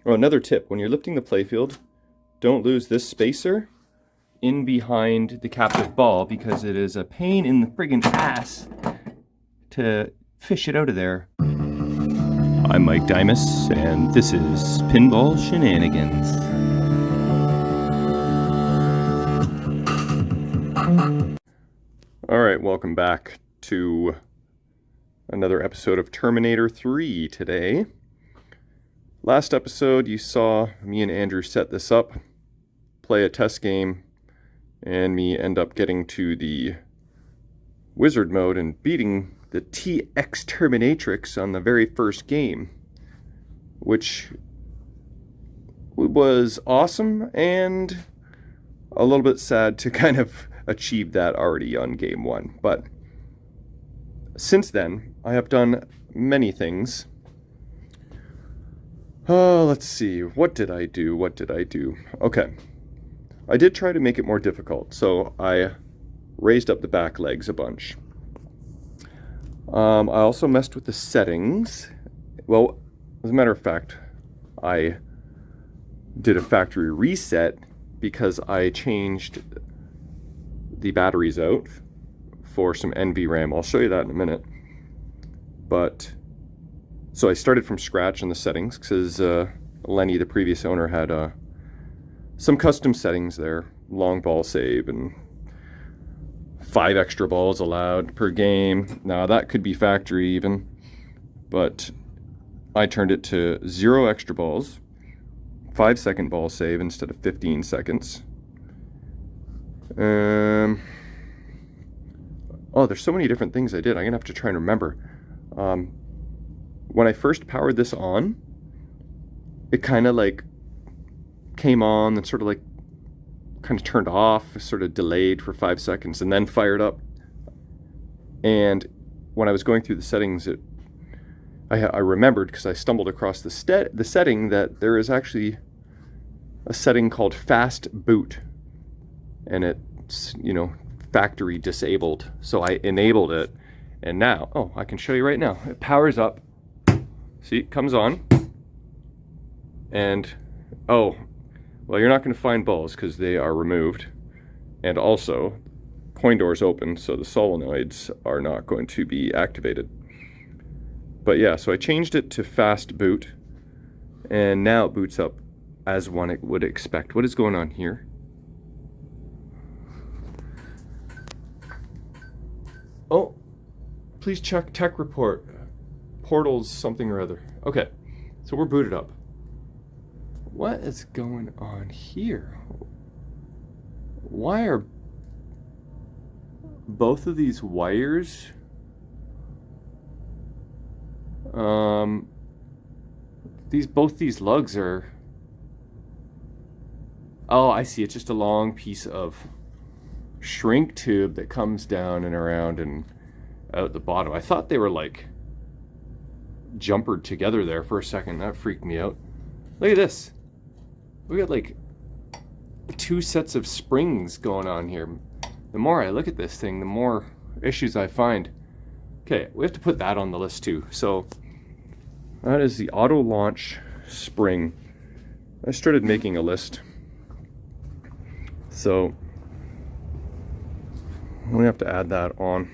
Oh, another tip, when you're lifting the Playfield, don't lose this spacer in behind the captive ball because it is a pain in the friggin' ass to fish it out of there. I'm Mike Dimas, and this is Pinball Shenanigans. Alright, welcome back to another episode of Terminator 3 today. Last episode you saw me and Andrew set this up, play a test game, and me end up getting to the wizard mode and beating the TX Terminatrix on the very first game, which was awesome and a little bit sad to kind of achieve that already on game one. But since then, I have done many things. Oh, let's see. What did I do? Okay. I did try to make it more difficult, so I raised up the back legs a bunch. I also messed with the settings. Well, as a matter of fact, I did a factory reset because I changed the batteries out for some NVRAM. I'll show you that in a minute. But so I started from scratch in the settings because Lenny, the previous owner, had some custom settings there. Long ball save and 5 extra balls allowed per game. Now that could be factory even, but I turned it to 0 extra balls, 5-second ball save instead of 15 seconds. Oh, there's so many different things I did. I'm gonna have to try and remember. When I first powered this on, it kind of like came on and sort of like kind of turned off, sort of delayed for 5 seconds and then fired up. And when I was going through the settings, I remembered, because I stumbled across the setting, that there is actually a setting called fast boot, and it's, you know, factory disabled. So I enabled it, and now, oh, I can show you right now. It powers up. See, it comes on, and oh, well, you're not going to find balls because they are removed, and also coin doors open, so the solenoids are not going to be activated. But yeah, so I changed it to fast boot, and now it boots up as one would expect. What is going on here? Oh, please check tech report. Portals something or other. Okay, so we're booted up. What is going on here? Why are both of these wires both these lugs are, oh, I see, it's just a long piece of shrink tube that comes down and around and out the bottom. I thought they were like jumpered together there for a second. That freaked me out. Look at this. We got like 2 sets of springs going on here. The more I look at this thing, the more issues I find. Okay, we have to put that on the list too. So that is the auto launch spring. I started making a list. So we have to add that on.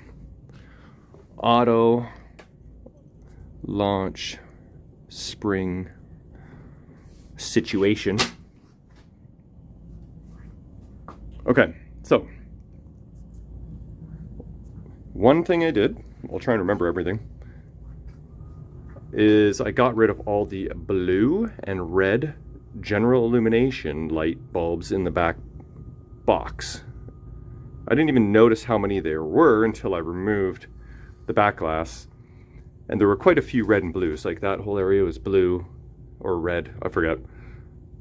Auto launch spring situation. Okay, so one thing I did, I'll try and remember everything, is I got rid of all the blue and red general illumination light bulbs in the back box. I didn't even notice how many there were until I removed the back glass, and there were quite a few red and blues. Like that whole area was blue or red, I forget,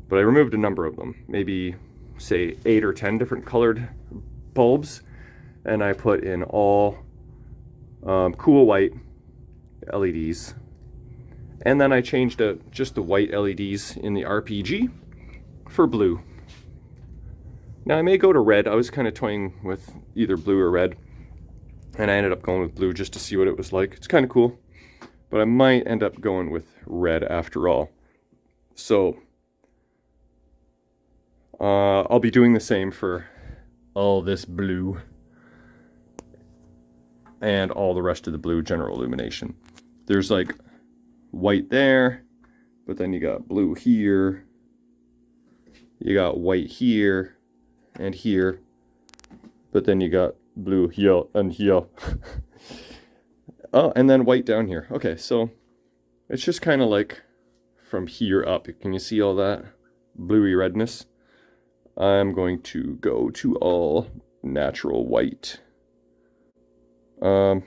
but I removed a number of them, maybe say 8 or 10 different colored bulbs, and I put in all cool white LEDs, and then I changed just the white LEDs in the RPG for blue. Now I may go to red. I was kind of toying with either blue or red, and I ended up going with blue just to see what it was like. It's kind of cool, but I might end up going with red after all. So I'll be doing the same for all this blue and all the rest of the blue general illumination. There's like white there, but then you got blue here, you got white here and here, but then you got blue here and here. Oh, and then white down here. Okay, so it's just kind of like from here up. Can you see all that bluey redness? I'm going to go to all natural white. So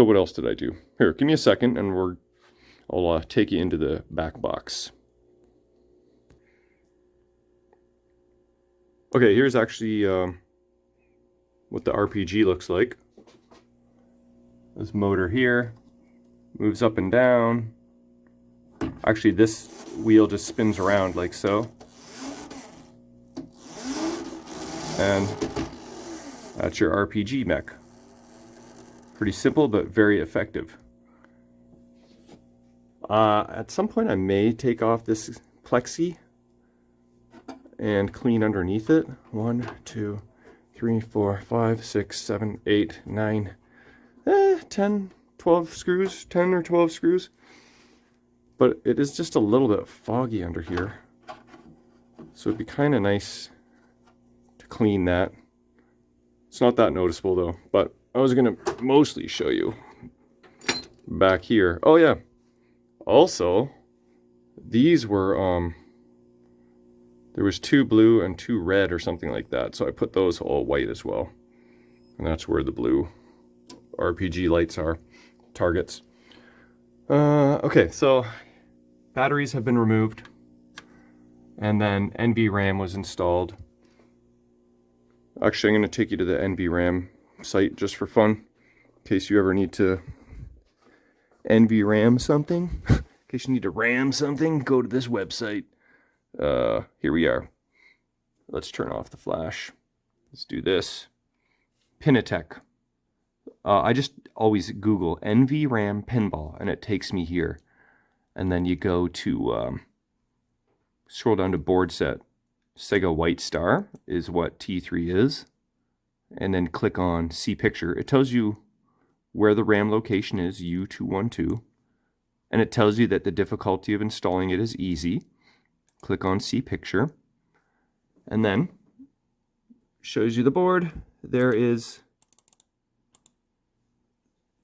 what else did I do? Here, give me a second and I'll take you into the back box. Okay, here's actually what the RPG looks like. This motor here moves up and down. Actually, this wheel just spins around like so. And that's your RPG mech. Pretty simple, but very effective. At some point I may take off this plexi and clean underneath it. 1, 2, 3, 4, 5, 6, 7, 8, 9, 10, 12 screws, 10 or 12 screws. But it is just a little bit foggy under here. So it'd be kind of nice to clean that. It's not that noticeable though, but I was gonna mostly show you back here. Oh yeah, also these were there was 2 blue and 2 red or something like that, so I put those all white as well, and that's where the blue RPG lights are, targets. Okay, so batteries have been removed, and then NVRAM was installed. Actually, I'm going to take you to the NVRAM site just for fun, in case you ever need to NVRAM something. In case you need to RAM something, go to this website. Here we are. Let's turn off the flash. Let's do this. Pinatech. I just always Google NVRAM pinball, and it takes me here. And then you go to, scroll down to board set. Sega White Star is what T3 is, and then click on see picture. It tells you where the RAM location is, U212, and it tells you that the difficulty of installing it is easy. Click on see picture, and then shows you the board. There is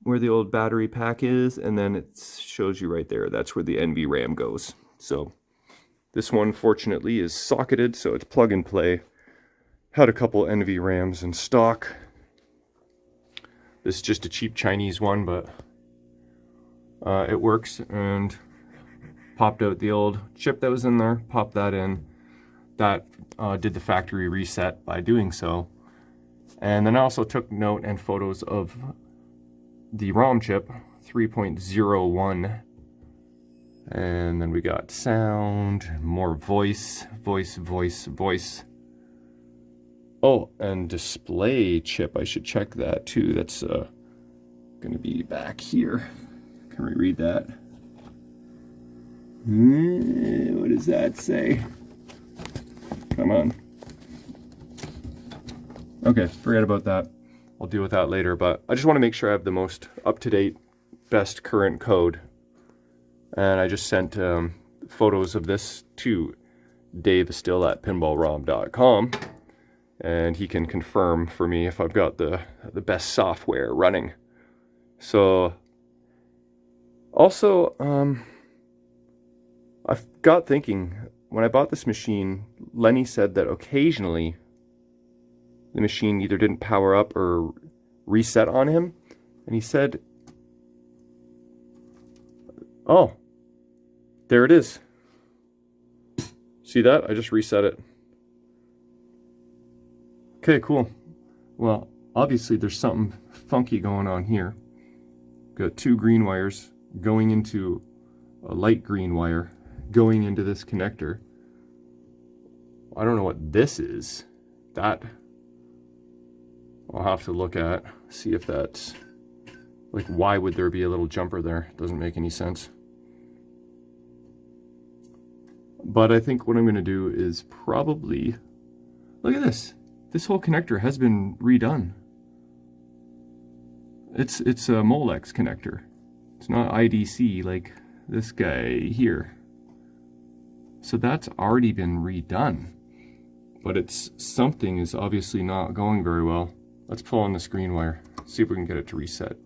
where the old battery pack is, and then it shows you right there. That's where the NVRAM goes. So this one, fortunately, is socketed, so it's plug and play. Had a couple NVRAMs in stock. This is just a cheap Chinese one, but it works, and popped out the old chip that was in there, popped that in. That did the factory reset by doing so. And then I also took note and photos of the ROM chip, 3.01. And then we got sound, more voice. Oh, and display chip, I should check that too. That's gonna be back here. Can we read that? What does that say? Come on. Okay, forget about that. I'll deal with that later, but I just want to make sure I have the most up-to-date, best current code. And I just sent photos of this to Dave still at pinballrom.com, and he can confirm for me if I've got the best software running. So also I got thinking, when I bought this machine, Lenny said that occasionally the machine either didn't power up or reset on him, and he said, oh, there it is. See that? I just reset it. Okay, cool. Well, obviously there's something funky going on here. Got 2 green wires going into a light green wire going into this connector. I don't know what this is. That I'll have to look at, see if that's, like, why would there be a little jumper there? Doesn't make any sense. But I think what I'm going to do is probably... Look at this. This whole connector has been redone. It's a Molex connector. It's not IDC like this guy here. So that's already been redone. But it's something is obviously not going very well. Let's pull on the screen wire. See if we can get it to reset.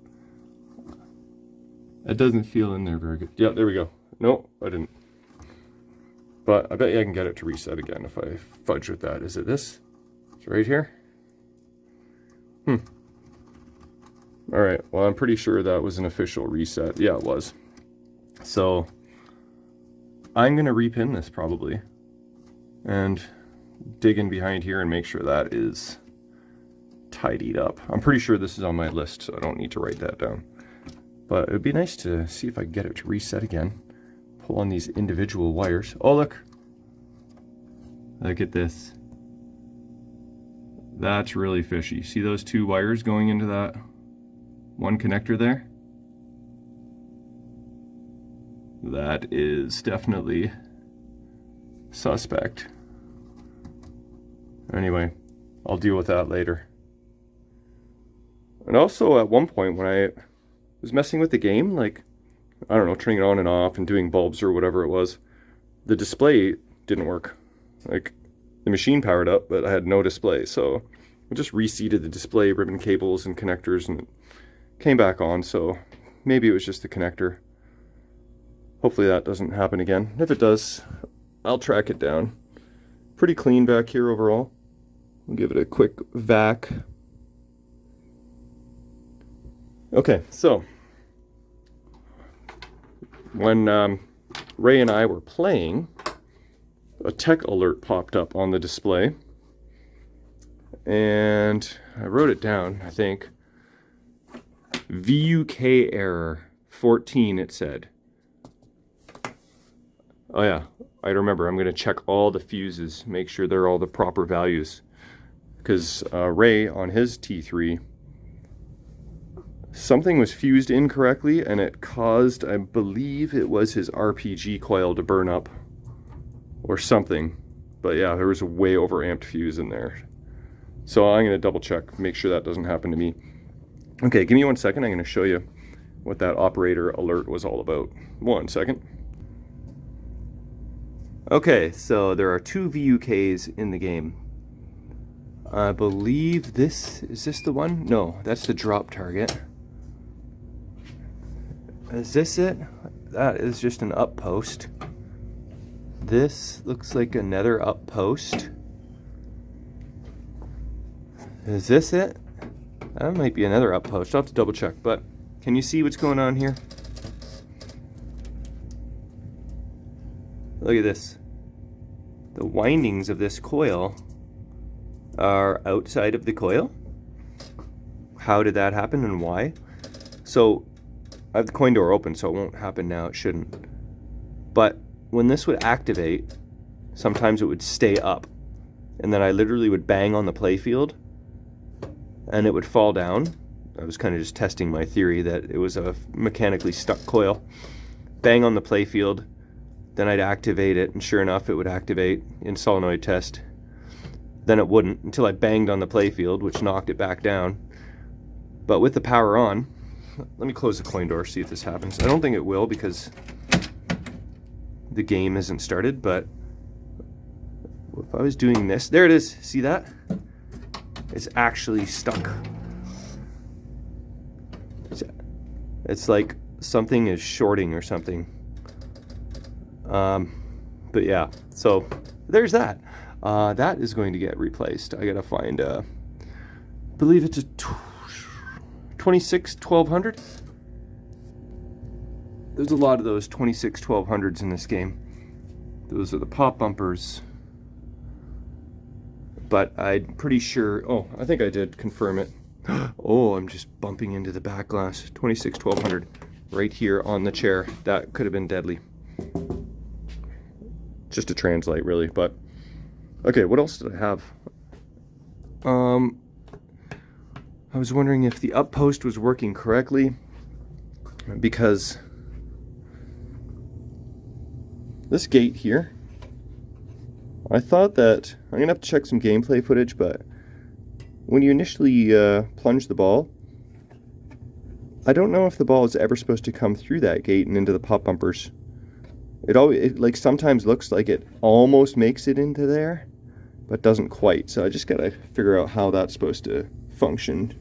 It doesn't feel in there very good. Yeah, there we go. No, I didn't. But I bet you I can get it to reset again if I fudge with that. Is it this? It's right here? Alright, well I'm pretty sure that was an official reset. Yeah, it was. So, I'm going to repin this probably. And dig in behind here and make sure that is tidied up. I'm pretty sure this is on my list, so I don't need to write that down. But it would be nice to see if I can get it to reset again. Pull on these individual wires. Oh, look! Look at this. That's really fishy. See those two wires going into that one connector there? That is definitely suspect. Anyway, I'll deal with that later. And also at one point when I was messing with the game, like, I don't know, turning it on and off and doing bulbs or whatever it was, the display didn't work. Like, the machine powered up, but I had no display, so I just reseated the display, ribbon cables and connectors, and it came back on, so maybe it was just the connector. Hopefully that doesn't happen again. If it does, I'll track it down. Pretty clean back here overall. We'll give it a quick vac. Okay, so when Ray and I were playing, a tech alert popped up on the display, and I wrote it down, I think. VUK error 14, it said. Oh yeah, I remember. I'm going to check all the fuses, make sure they're all the proper values. Because Ray, on his T3, something was fused incorrectly, and it caused, I believe it was his RPG coil to burn up. Or something. But yeah, there was a way overamped fuse in there. So I'm going to double check, make sure that doesn't happen to me. Okay, give me 1 second. I'm going to show you what that operator alert was all about. 1 second. Okay, so there are two VUKs in the game. I believe this, is this the one? No, that's the drop target. Is this it? That is just an up post. This looks like another up post. Is this it? That might be another up post. I'll have to double check, but can you see what's going on here? Look at this. The windings of this coil are outside of the coil. How did that happen and why? So I have the coin door open, so it won't happen now. It shouldn't. But when this would activate, sometimes it would stay up. And then I literally would bang on the playfield and it would fall down. I was kind of just testing my theory that it was a mechanically stuck coil. Bang on the playfield, then I'd activate it, and sure enough it would activate in solenoid test. Then it wouldn't until I banged on the playfield, which knocked it back down. But with the power on, let me close the coin door, see if this happens. I don't think it will because the game isn't started, but if I was doing this, there it is, see that? It's actually stuck. It's like something is shorting or something. But yeah, so there's that. That is going to get replaced. I gotta find, I believe it's a 26-1200. There's a lot of those 26-1200s in this game. Those are the pop bumpers. But I'm pretty sure, oh, I think I did confirm it. Oh, I'm just bumping into the back glass. 26-1200 right here on the chair. That could have been deadly. Just to translate, really, but okay, what else did I have? I was wondering if the up post was working correctly, because this gate here I thought that I'm gonna have to check some gameplay footage, but when you initially plunge the ball, I don't know if the ball is ever supposed to come through that gate and into the pop bumpers. It like sometimes looks like it almost makes it into there, but doesn't quite. So I just gotta figure out how that's supposed to function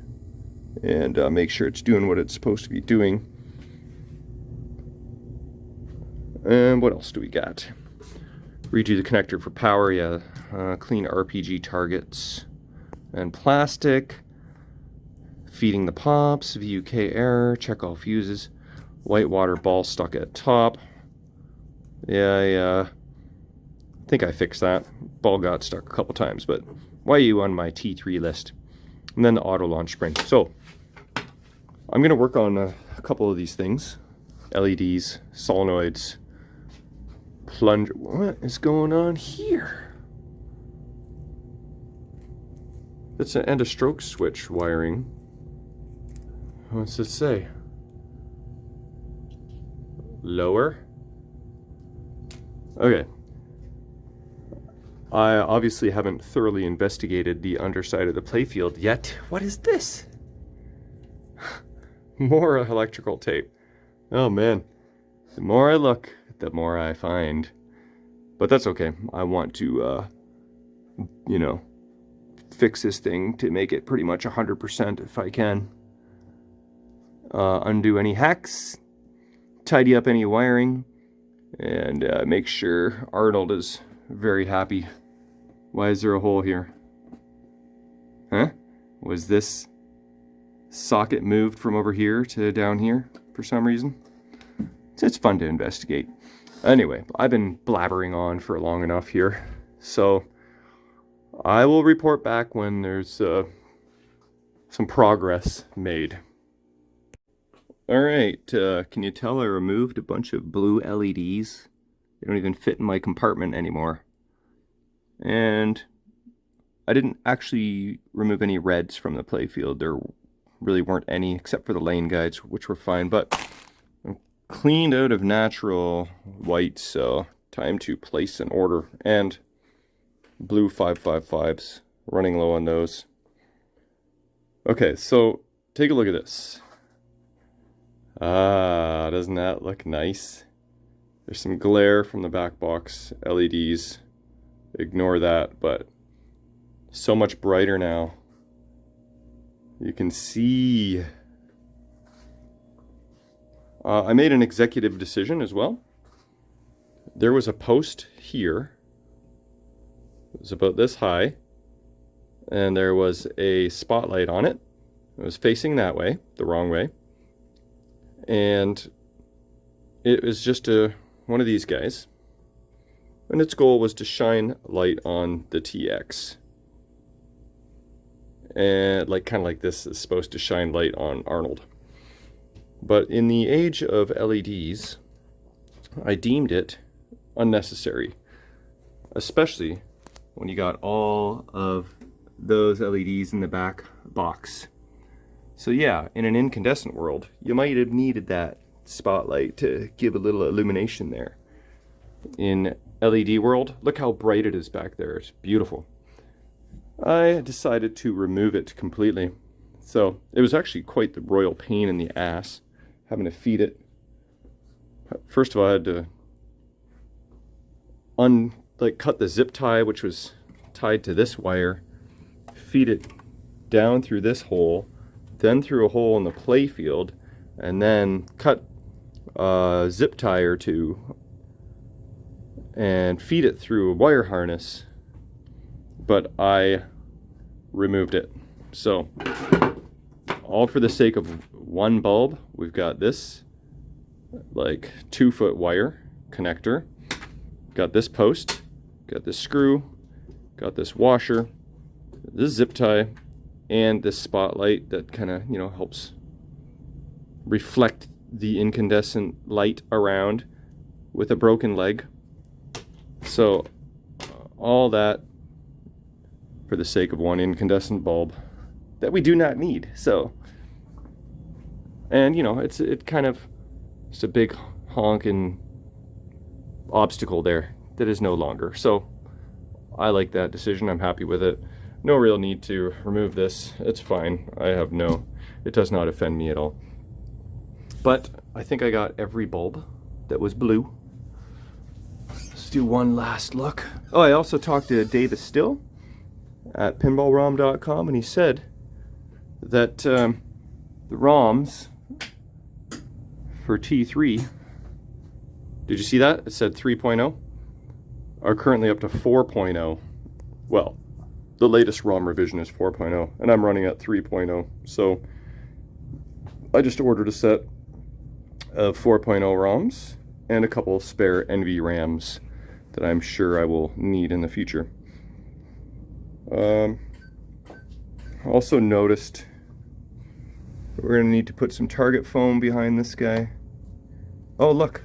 and make sure it's doing what it's supposed to be doing. And what else do we got? Redo the connector for power, yeah. Clean RPG targets and plastic. Feeding the pops, VUK error, check all fuses. White water ball stuck at top. Yeah, I think I fixed that. Ball got stuck a couple times, but why are you on my T3 list? And then the auto launch spring. So I'm gonna work on a couple of these things. LEDs, solenoids, plunger. What is going on here? That's an end of stroke switch wiring. What's it say? Lower? Okay. I obviously haven't thoroughly investigated the underside of the Playfield yet. What is this? More electrical tape. Oh man. The more I look, the more I find. But that's okay. I want to, you know, fix this thing to make it pretty much 100% if I can. Undo any hacks, tidy up any wiring, and make sure Arnold is very happy. Why is there a hole here? Huh? Was this socket moved from over here to down here for some reason? It's fun to investigate. Anyway, I've been blabbering on for long enough here, so I will report back when there's some progress made. Alright, can you tell I removed a bunch of blue LEDs? They don't even fit in my compartment anymore. And I didn't actually remove any reds from the Playfield. There really weren't any, except for the lane guides, which were fine. But I'm cleaned out of natural white, so time to place an order. And blue 555s, running low on those. Okay, so take a look at this. Ah, doesn't that look nice? There's some glare from the back box LEDs. Ignore that, but so much brighter now. You can see. I made an executive decision as well. There was a post here. It was about this high. And there was a spotlight on it. It was facing that way, the wrong way. And it was just one of these guys. And its goal was to shine light on the TX. And kind of like this is supposed to shine light on Arnold. But in the age of LEDs, I deemed it unnecessary. Especially when you got all of those LEDs in the back box. So yeah, in an incandescent world, you might have needed that spotlight to give a little illumination there. In LED world, look how bright it is back there. It's beautiful. I decided to remove it completely. So it was actually quite the royal pain in the ass having to feed it. First of all, I had to cut the zip tie, which was tied to this wire, feed it down through this hole, then through a hole in the Playfield, and then cut a zip tie or two and feed it through a wire harness, but I removed it. So all for the sake of one bulb. We've got this 2-foot wire connector, got this post, got this screw, got this washer, this zip tie, and this spotlight that kind of, helps reflect the incandescent light around with a broken leg. So all that for the sake of one incandescent bulb that we do not need. So, and it's a big honking obstacle there that is no longer. So I like that decision. I'm happy with it. No real need to remove this. It's fine. It does not offend me at all. But I think I got every bulb that was blue. Let's do one last look. Oh, I also talked to Davis Still at pinballrom.com, and he said that the ROMs for T3, did you see that? It said 3.0, are currently up to 4.0. Well, the latest ROM revision is 4.0, and I'm running at 3.0. So I just ordered a set of 4.0 ROMs and a couple of spare NVRAMs that I'm sure I will need in the future. Also noticed we're going to need to put some target foam behind this guy. Oh, look.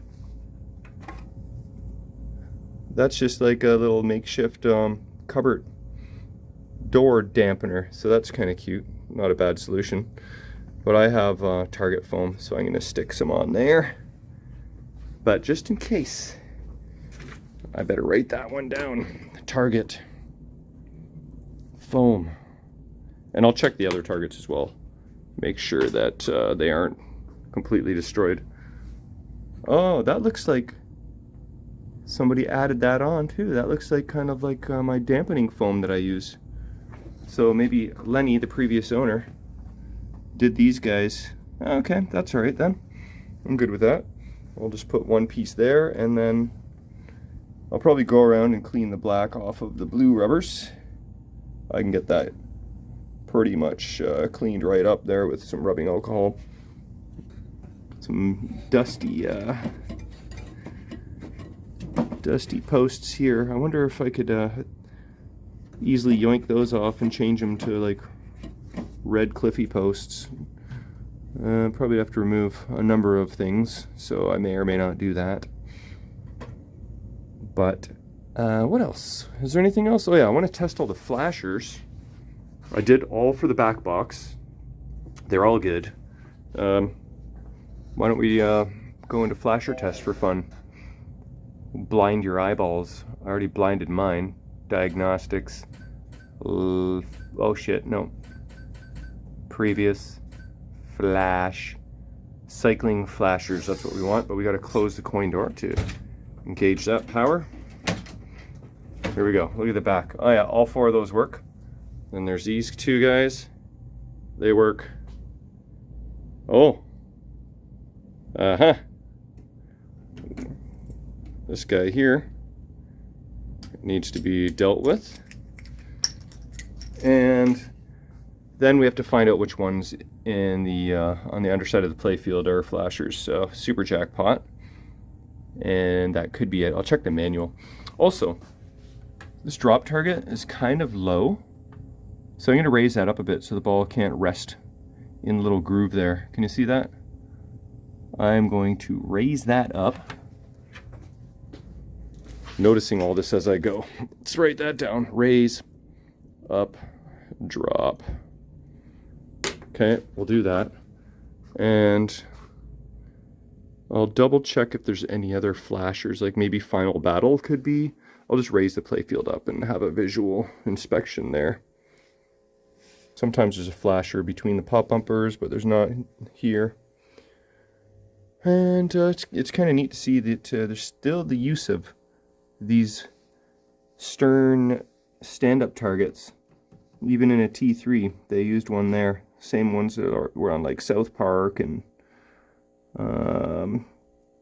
That's just like a little makeshift cupboard door dampener. So that's kind of cute. Not a bad solution. But I have target foam, so I'm going to stick some on there. But just in case, I better write that one down. Target foam. And I'll check the other targets as well. Make sure that they aren't completely destroyed. Oh, that looks like somebody added that on too. That looks like kind of like my dampening foam that I use. So maybe Lenny, the previous owner, did these guys. Okay, that's all right then. I'm good with that. I'll just put one piece there, and then I'll probably go around and clean the black off of the blue rubbers. I can get that pretty much cleaned right up there with some rubbing alcohol. Some dusty posts here. I wonder if I could easily yoink those off and change them to like red cliffy posts. Probably have to remove a number of things, so I may or may not do that. But what else? Is there anything else? Oh yeah, I want to test all the flashers. I did all for the back box. They're all good. Why don't we go into flasher test for fun? Blind your eyeballs. I already blinded mine. Diagnostics. Oh shit, no. Previous. Flash. Cycling flashers, that's what we want, but we gotta close the coin door to engage that power. Here we go, look at the back. Oh yeah, all four of those work. Then there's these two guys. They work. Oh. Uh-huh. This guy here needs to be dealt with. And then we have to find out which ones in the on the underside of the playfield are flashers. So super jackpot. And that could be it. I'll check the manual. Also, this drop target is kind of low. So I'm going to raise that up a bit so the ball can't rest in the little groove there. Can you see that? I'm going to raise that up. Noticing all this as I go. Let's write that down. Raise, up, drop. Okay, we'll do that. And I'll double check if there's any other flashers, like maybe Final Battle could be. I'll just raise the playfield up and have a visual inspection there. Sometimes there's a flasher between the pop bumpers, but there's not here. And it's kind of neat to see that there's still the use of these stern stand-up targets. Even in a T3, they used one there. Same ones that were on like South Park and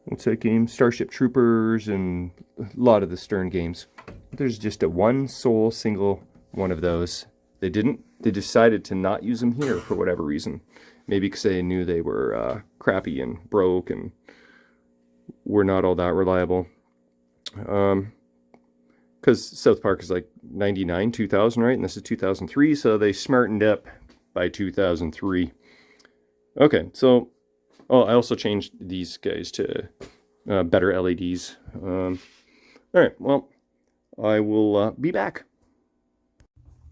what's that game? Starship Troopers and a lot of the Stern games. There's just a one sole single one of those. They decided to not use them here for whatever reason. Maybe because they knew they were crappy and broke and were not all that reliable. Because South Park is like 99, 2000, right? And this is 2003, so they smartened up by 2003. Okay, so I also changed these guys to better LEDs. All right, well, I will be back.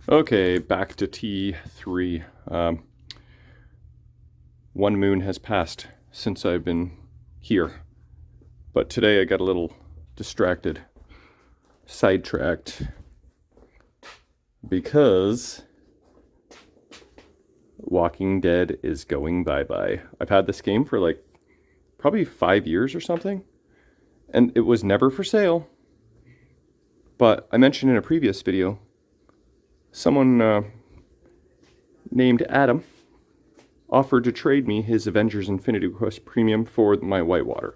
Okay, back to T3. 1 moon has passed since I've been here, but today I got a little distracted, sidetracked because Walking Dead is going bye-bye. I've had this game for like probably 5 years or something, and it was never for sale. But I mentioned in a previous video, someone named Adam offered to trade me his Avengers Infinity Quest Premium for my Whitewater.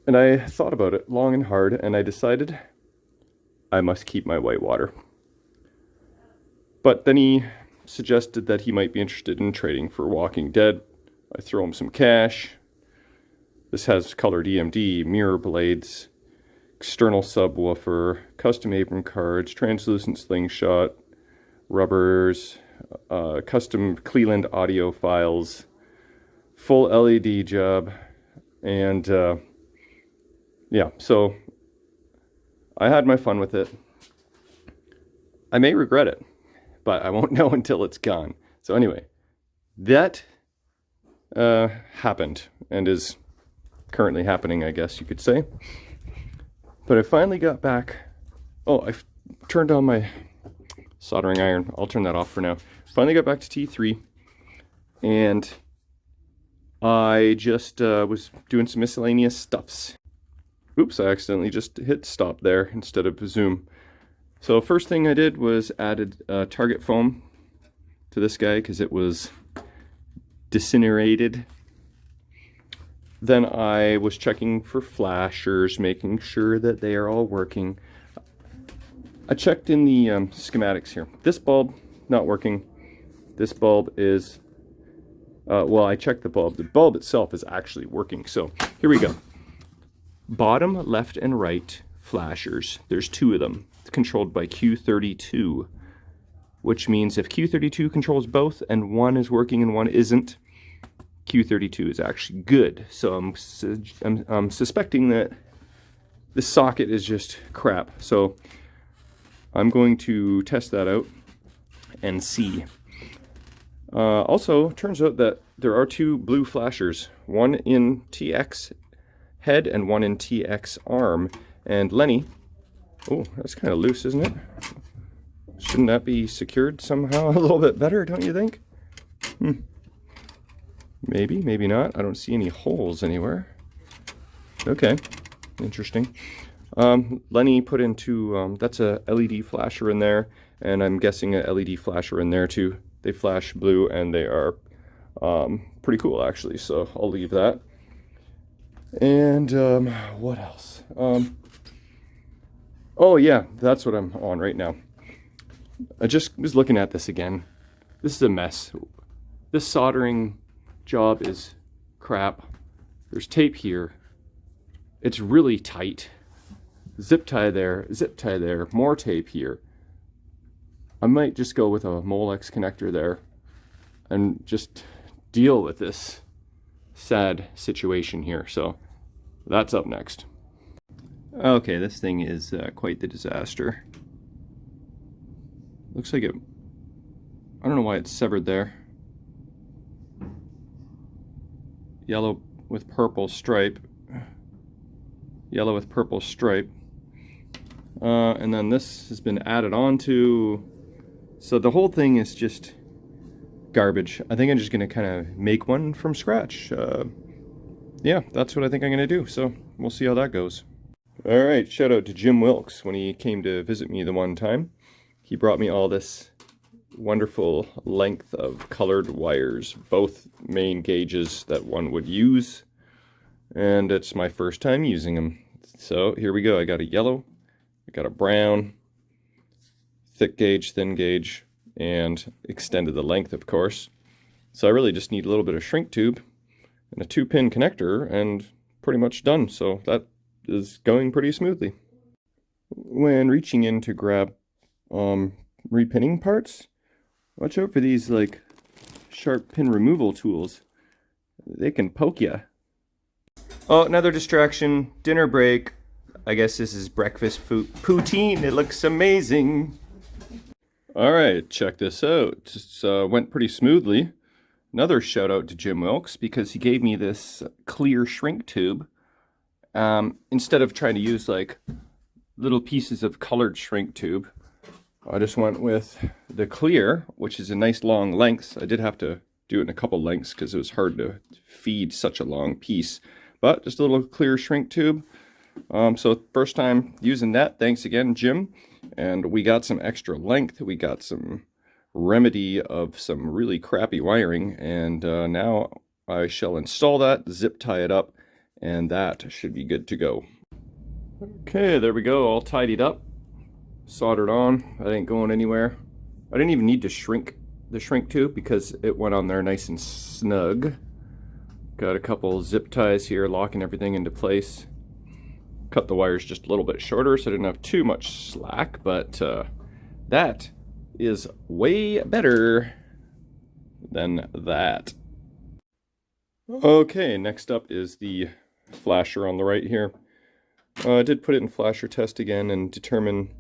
And I thought about it long and hard, and I decided I must keep my Whitewater. But then he suggested that he might be interested in trading for Walking Dead. I throw him some cash. This has colored EMD, mirror blades, external subwoofer, custom apron cards, translucent slingshot, rubbers, custom Cleland audio files, full LED job, and yeah, so I had my fun with it. I may regret it, but I won't know until it's gone. So anyway, that happened and is currently happening, I guess you could say. But I finally got back. Oh, I've turned on my soldering iron. I'll turn that off for now. Finally got back to T3, and I just was doing some miscellaneous stuffs. Oops, I accidentally just hit stop there instead of zoom. So first thing I did was added target foam to this guy because it was disintegrated. Then I was checking for flashers, making sure that they are all working. I checked in the schematics here. This bulb, not working. This bulb is, well, I checked the bulb. The bulb itself is actually working. So here we go. Bottom, left, and right flashers. There's 2 of them. It's controlled by Q32, which means if Q32 controls both and one is working and one isn't, Q32 is actually good. So I'm suspecting that this socket is just crap. So I'm going to test that out and see. Also, turns out that there are 2 blue flashers, one in TX head and one in TX arm. And Lenny, oh, that's kind of loose, isn't it? Shouldn't that be secured somehow a little bit better, don't you think? Maybe, maybe not. I don't see any holes anywhere. Okay, interesting. Lenny put into, that's a LED flasher in there, and I'm guessing a LED flasher in there too. They flash blue and they are pretty cool actually, so I'll leave that. And what else? Oh yeah, that's what I'm on right now. I just was looking at this again. This is a mess. This soldering job is crap. There's tape here. It's really tight. Zip tie there, more tape here. I might just go with a Molex connector there and just deal with this sad situation here. So that's up next. Okay, this thing is quite the disaster. Looks like it, I don't know why it's severed there. Yellow with purple stripe. Yellow with purple stripe. And then this has been added on to. So the whole thing is just garbage. I think I'm just going to kind of make one from scratch. Yeah, that's what I think I'm going to do. So we'll see how that goes. All right, shout out to Jim Wilkes when he came to visit me the one time. He brought me all this wonderful length of colored wires, both main gauges that one would use. And it's my first time using them. So here we go. I got a yellow, I got a brown, thick gauge, thin gauge, and extended the length, of course. So I really just need a little bit of shrink tube and a 2-pin connector and pretty much done. So that is going pretty smoothly. When reaching in to grab repinning parts, watch out for these like sharp pin removal tools. They can poke you. Oh, another distraction. Dinner break. I guess this is breakfast food poutine. It looks amazing. Alright, check this out. Just went pretty smoothly. Another shout out to Jim Wilkes because he gave me this clear shrink tube. Instead of trying to use like little pieces of colored shrink tube, I just went with the clear, which is a nice long length. I did have to do it in a couple lengths because it was hard to feed such a long piece. But just a little clear shrink tube. So first time using that. Thanks again, Jim. And we got some extra length. We got some remedy of some really crappy wiring. And now I shall install that, zip tie it up, and that should be good to go. Okay, there we go, all tidied up. Soldered on. That ain't going anywhere. I didn't even need to shrink the shrink tube because it went on there nice and snug. Got a couple zip ties here locking everything into place. Cut the wires just a little bit shorter so I didn't have too much slack, but that is way better than that. Okay, next up is the flasher on the right here. I did put it in flasher test again and determine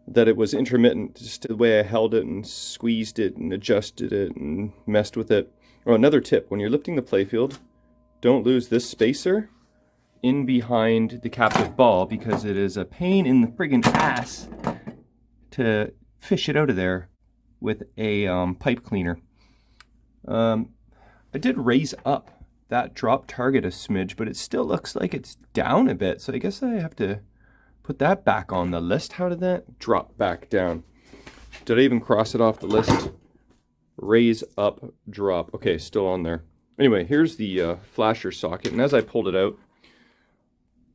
that it was intermittent, just the way I held it and squeezed it and adjusted it and messed with it. Oh, another tip, when you're lifting the Playfield, don't lose this spacer in behind the captive ball because it is a pain in the friggin' ass to fish it out of there with a pipe cleaner. I did raise up that drop target a smidge, but it still looks like it's down a bit, so I guess I have to put that back on the list. How did that drop back down? Did I even cross it off the list? Raise up, drop. Okay, still on there. Anyway, here's the flasher socket, and as I pulled it out,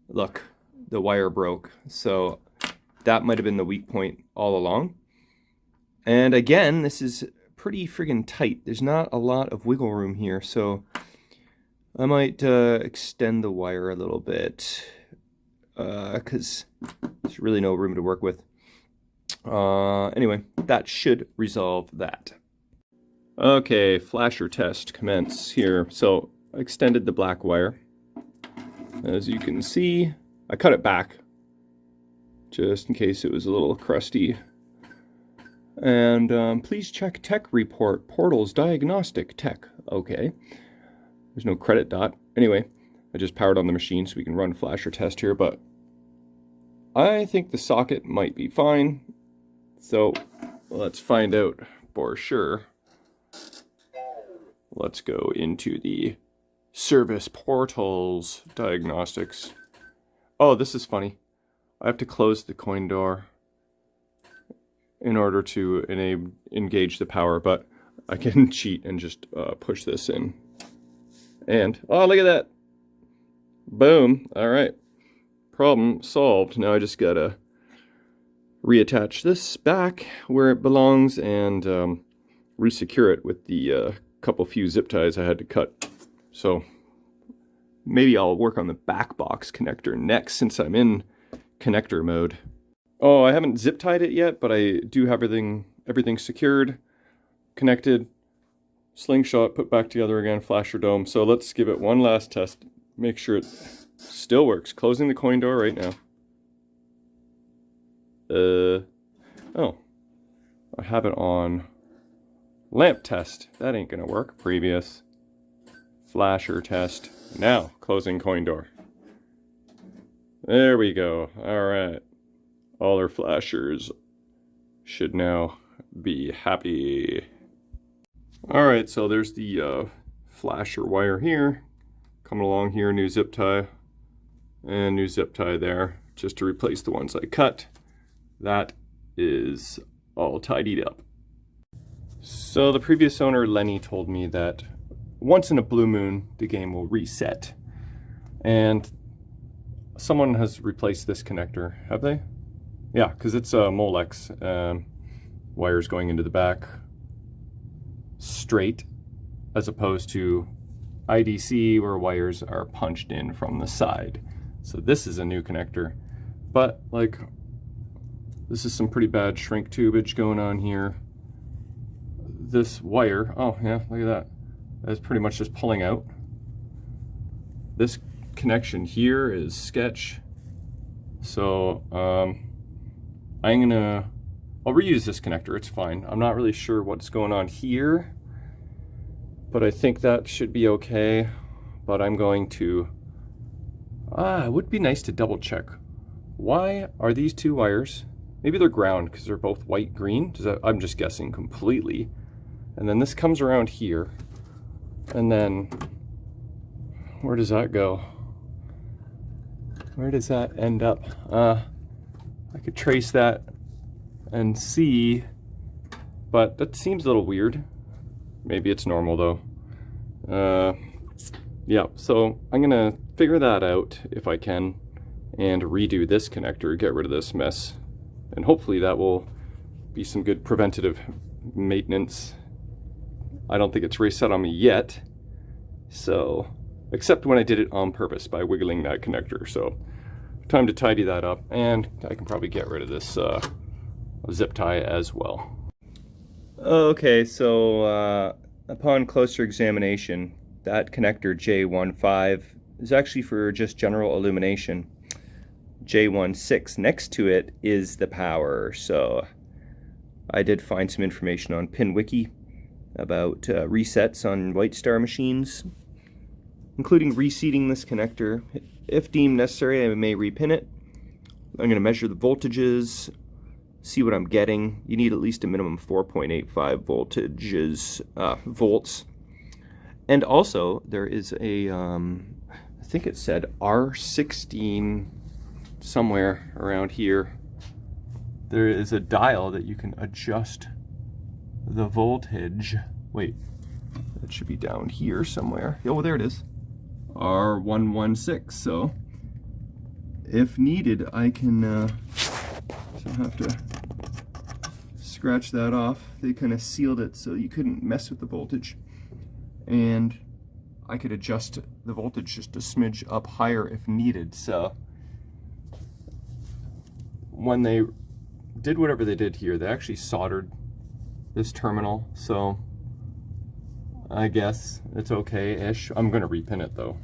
look, the wire broke. So that might have been the weak point all along. And again, this is pretty friggin' tight. There's not a lot of wiggle room here, so I might extend the wire a little bit because there's really no room to work with. Anyway, that should resolve that. Okay, flasher test commence here. So I extended the black wire. As you can see, I cut it back just in case it was a little crusty. And please check tech report, portals, diagnostic, tech. Okay. There's no credit dot. Anyway, I just powered on the machine so we can run flasher test here, but I think the socket might be fine. So let's find out for sure. Let's go into the service portals diagnostics. Oh, this is funny. I have to close the coin door in order to engage the power, but I can cheat and just push this in. And, oh, look at that. Boom. All right. Problem solved. Now I just gotta reattach this back where it belongs and resecure it with the few zip ties I had to cut. So maybe I'll work on the back box connector next since I'm in connector mode. Oh, I haven't zip tied it yet, but I do have everything secured, connected, slingshot, put back together again, flasher dome. So let's give it one last test, make sure it still works. Closing the coin door right now. Oh, I have it on lamp test. That ain't gonna work. Previous. Flasher test. Now, closing coin door. There we go. All right. All our flashers should now be happy. All right, so there's the flasher wire here. Coming along here, new zip tie. And new zip tie there, just to replace the ones I cut. That is all tidied up. So the previous owner, Lenny, told me that once in a blue moon, the game will reset. And someone has replaced this connector, have they? Yeah, because it's a Molex. Wires going into the back straight, as opposed to IDC where wires are punched in from the side. So this is a new connector. But, like, this is some pretty bad shrink tubage going on here. This wire, oh yeah, look at that. That's pretty much just pulling out. This connection here is sketch. So I'll reuse this connector, it's fine. I'm not really sure what's going on here, but I think that should be okay. But I'm going to, it would be nice to double check. Why are these two wires Maybe they're ground because they're both white-green. I'm just guessing completely. And then this comes around here. And then, where does that go? Where does that end up? I could trace that and see, but that seems a little weird. Maybe it's normal though. Yeah, so I'm gonna figure that out if I can and redo this connector, get rid of this mess. And hopefully that will be some good preventative maintenance. I don't think it's reset on me yet, so, except when I did it on purpose by wiggling that connector. So time to tidy that up, and I can probably get rid of this zip tie as well. Okay, so upon closer examination, that connector J15 is actually for just general illumination. J16 next to it is the power. So I did find some information on PinWiki about resets on White Star machines, including reseating this connector. If deemed necessary, I may repin it. I'm going to measure the voltages, see what I'm getting. You need at least a minimum 4.85 volts. And also, there is a, I think it said R16 somewhere around here. There is a dial that you can adjust the voltage. Wait, that should be down here somewhere. Oh, there it is. R116. So, if needed, I can, so I'll have to scratch that off. They kind of sealed it so you couldn't mess with the voltage. And I could adjust the voltage just a smidge up higher if needed. So when they did whatever they did here, they actually soldered this terminal. So I guess it's okay-ish. I'm gonna repin it though.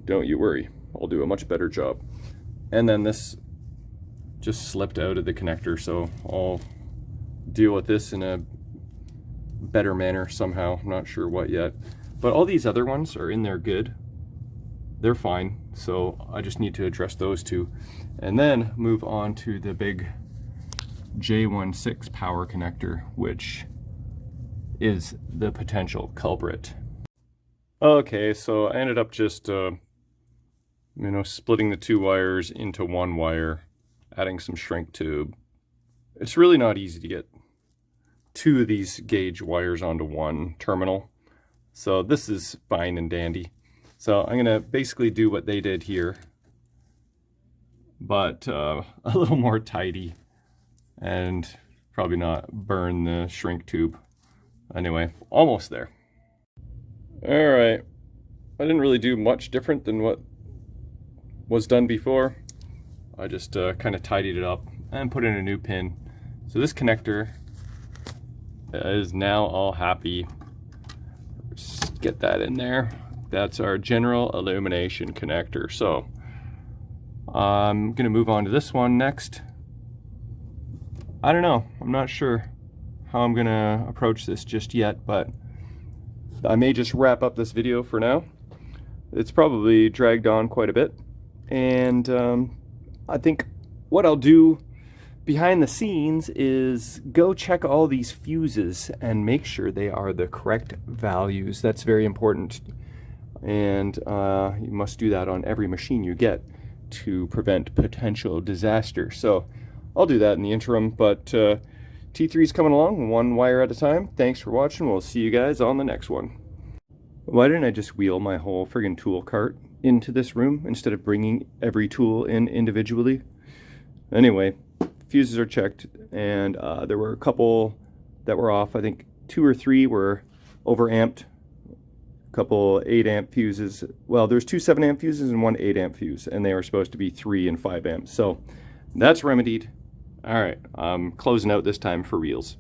Don't you worry, I'll do a much better job. And then this just slipped out of the connector, so I'll deal with this in a better manner somehow. I'm not sure what yet. But all these other ones are in there good. They're fine, so I just need to address those two. And then move on to the big J16 power connector, which is the potential culprit. Okay, so I ended up just splitting the two wires into one wire, adding some shrink tube. It's really not easy to get two of these gauge wires onto one terminal, so this is fine and dandy. So I'm gonna basically do what they did here, but a little more tidy, and probably not burn the shrink tube. Anyway, almost there. All right, I didn't really do much different than what was done before. I just kind of tidied it up and put in a new pin. So this connector is now all happy. Just get that in there. That's our general illumination connector. So I'm gonna move on to this one next. I don't know, I'm not sure how I'm gonna approach this just yet, but I may just wrap up this video for now. It's probably dragged on quite a bit, and I think what I'll do behind the scenes is go check all these fuses and make sure they are the correct values. That's very important, and you must do that on every machine you get to prevent potential disaster. So I'll do that in the interim, but T3's coming along one wire at a time. Thanks for watching. We'll see you guys on the next one. Why didn't I just wheel my whole friggin' tool cart into this room instead of bringing every tool in individually? Anyway, fuses are checked, and there were a couple that were off. I think 2 or 3 were overamped. A couple 8 amp fuses. Well, there's 2 7 amp fuses and 1 8 amp fuse, and they were supposed to be 3 and 5 amps. So that's remedied. All right, I'm closing out this time for reals.